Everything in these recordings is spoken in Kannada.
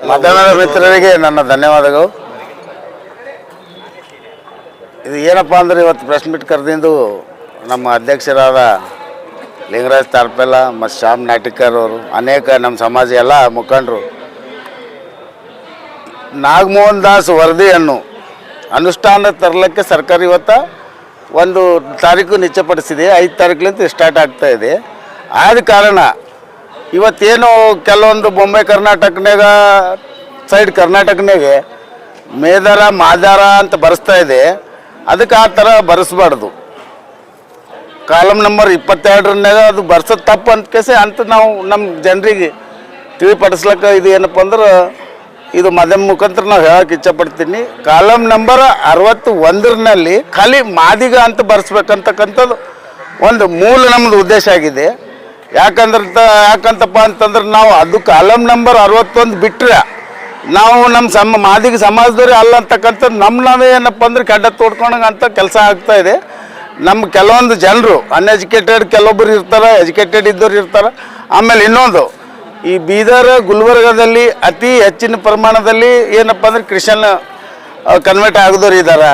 ಮಾಧ್ಯಮದ ಮಿತ್ರರಿಗೆ ನನ್ನ ಧನ್ಯವಾದಗಳು. ಇದು ಏನಪ್ಪ ಅಂದರೆ ಇವತ್ತು ಪ್ರೆಸ್ ಮೀಟ್ ಕರೆದಿಂದು ನಮ್ಮ ಅಧ್ಯಕ್ಷರಾದ ಲಿಂಗರಾಜ್ ತಾರ್ಪೆಲ್ಲ ಮತ್ತು ಶ್ಯಾಮ್ ನಾಟಿಕರ್ ಅವರು ಅನೇಕ ನಮ್ಮ ಸಮಾಜ ಎಲ್ಲ ಮುಖಂಡರು ನಾಗಮೋಹನ್ ದಾಸ್ ವರದಿಯನ್ನು ಅನುಷ್ಠಾನ ತರಲಿಕ್ಕೆ ಸರ್ಕಾರ ಇವತ್ತು ಒಂದು ತಾರೀಕು ನಿಶ್ಚಯಪಡಿಸಿದೆ. 5 ತಾರೀಕಿನಿಂದ ಸ್ಟಾರ್ಟ್ ಆಗ್ತಾ ಇದೆ. ಆದ ಕಾರಣ ಇವತ್ತೇನು ಕೆಲವೊಂದು ಬೊಂಬೆ ಕರ್ನಾಟಕನಾಗ ಸೈಡ್ ಕರ್ನಾಟಕನಾಗೆ ಮೇದಾರ ಮಾದಾರ ಅಂತ ಬರೆಸ್ತಾ ಇದೆ. ಅದಕ್ಕೆ ಆ ಥರ ಬರೆಸ್ಬಾರ್ದು. ಕಾಲಮ್ ನಂಬರ್ 22ರನ್ನಾಗ ಅದು ಬರ್ಸೋದು ತಪ್ಪು ಅಂತ ಕೇಸಿ ಅಂತ ನಾವು ನಮ್ಮ ಜನರಿಗೆ ತಿಳಿಪಡಿಸ್ಲಿಕ್ಕೆ ಇದು ಏನಪ್ಪ ಅಂದ್ರೆ ಇದು ಮಾಧ್ಯಮ ಮುಖಾಂತರ ನಾವು ಹೇಳೋಕೆ ಇಚ್ಛಪಡ್ತೀನಿ. ಕಾಲಮ್ ನಂಬರ್ 61ರಲ್ಲಿ ಖಾಲಿ ಮಾದಿಗ ಅಂತ ಬರೆಸ್ಬೇಕಂತಕ್ಕಂಥದ್ದು ಒಂದು ಮೂಲ ನಮ್ಮದು ಉದ್ದೇಶ ಆಗಿದೆ. ಯಾಕಂತಪ್ಪ ಅಂತಂದ್ರೆ ನಾವು ಅದು ಕಾಲಮ್ ನಂಬರ್ 61 ಬಿಟ್ಟರೆ ನಾವು ನಮ್ಮ ಮಾದಿಗ ಸಮಾಜದವ್ರೆ ಅಲ್ಲ ಅಂತಕ್ಕಂಥದ್ದು ನಾವೇ ಏನಪ್ಪ ಅಂದ್ರೆ ಕೆಡ್ಡ ತೋಡ್ಕೊಂಡಂಗೆ ಅಂತ ಕೆಲಸ ಆಗ್ತಾ ಇದೆ. ನಮ್ಮ ಕೆಲವೊಂದು ಜನರು ಅನ್ಎಜುಕೇಟೆಡ್ ಕೆಲವೊಬ್ಬರು ಇರ್ತಾರೆ, ಎಜುಕೇಟೆಡ್ ಇದ್ದವ್ರು ಇರ್ತಾರೆ. ಆಮೇಲೆ ಇನ್ನೊಂದು ಈ ಬೀದರ್ ಗುಲ್ಬರ್ಗದಲ್ಲಿ ಅತಿ ಹೆಚ್ಚಿನ ಪ್ರಮಾಣದಲ್ಲಿ ಏನಪ್ಪ ಅಂದ್ರೆ ಕ್ರಿಶ್ಚಿಯನ್ ಕನ್ವರ್ಟ್ ಆಗಿದವ್ರು ಇದ್ದಾರೆ.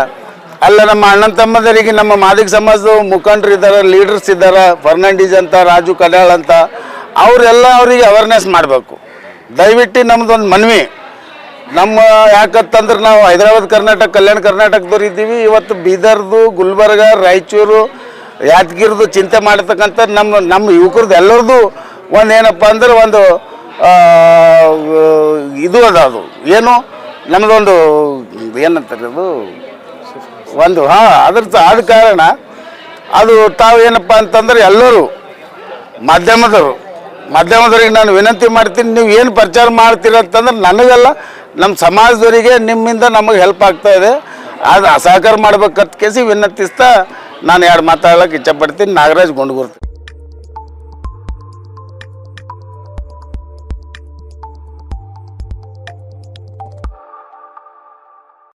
ಅಲ್ಲ ನಮ್ಮ ಅಣ್ಣನ ತಮ್ಮದರಿಗೆ ನಮ್ಮ ಮಾದಿಗ ಸಮಾಜದ ಮುಖಂಡರು ಇದ್ದಾರೆ, ಲೀಡರ್ಸ್ ಇದ್ದಾರೆ, ಫರ್ನಾಂಡೀಸ್ ಅಂತ, ರಾಜು ಕಡ್ಯಾಳ್ ಅಂತ, ಅವರೆಲ್ಲ ಅವರಿಗೆ ಅವೇರ್ನೆಸ್ ಮಾಡಬೇಕು. ದಯವಿಟ್ಟು ನಮ್ಮದೊಂದು ಮನವಿ. ನಮ್ಮ ಯಾಕಂತಂದ್ರೆ ನಾವು ಹೈದರಾಬಾದ್ ಕರ್ನಾಟಕ ಕಲ್ಯಾಣ ಕರ್ನಾಟಕದವ್ರು ಇದ್ದೀವಿ. ಇವತ್ತು ಬೀದರ್ದು, ಗುಲ್ಬರ್ಗ, ರಾಯಚೂರು, ಯಾದಗಿರಿದು ಚಿಂತೆ ಮಾಡತಕ್ಕಂಥ ನಮ್ಮ ಯುವಕರದ್ದು ಎಲ್ಲರದ್ದು ಒಂದು ಏನಪ್ಪ ಅಂದ್ರೆ ಒಂದು ಇದು ಅದು ಏನು ನಮ್ಮದೊಂದು ಏನಂತಾರೆ ಅದು ಒಂದು ಅದ್ರ ಆದ ಕಾರಣ ಅದು ತಾವು ಏನಪ್ಪ ಅಂತಂದ್ರೆ ಎಲ್ಲರೂ ಮಾಧ್ಯಮದವ್ರಿಗೆ ನಾನು ವಿನಂತಿ ಮಾಡ್ತೀನಿ, ನೀವು ಏನು ಪ್ರಚಾರ ಮಾಡ್ತೀರಂತಂದ್ರೆ ನನಗಲ್ಲ ನಮ್ಮ ಸಮಾಜದವರಿಗೆ ನಿಮ್ಮಿಂದ ನಮಗೆ ಹೆಲ್ಪ್ ಆಗ್ತಾ ಇದೆ. ಅದು ಸಹಕಾರ ಮಾಡ್ಬೇಕಂತ ಕೇಸಿ ವಿನಂತಿಸ್ತಾ ನಾನು 2 ಮಾತಾಡೋಕ್ಕೆ ಇಚ್ಛಪಡ್ತೀನಿ. ನಾಗರಾಜ್ ಗುಂಡಗುರ್ತಿ.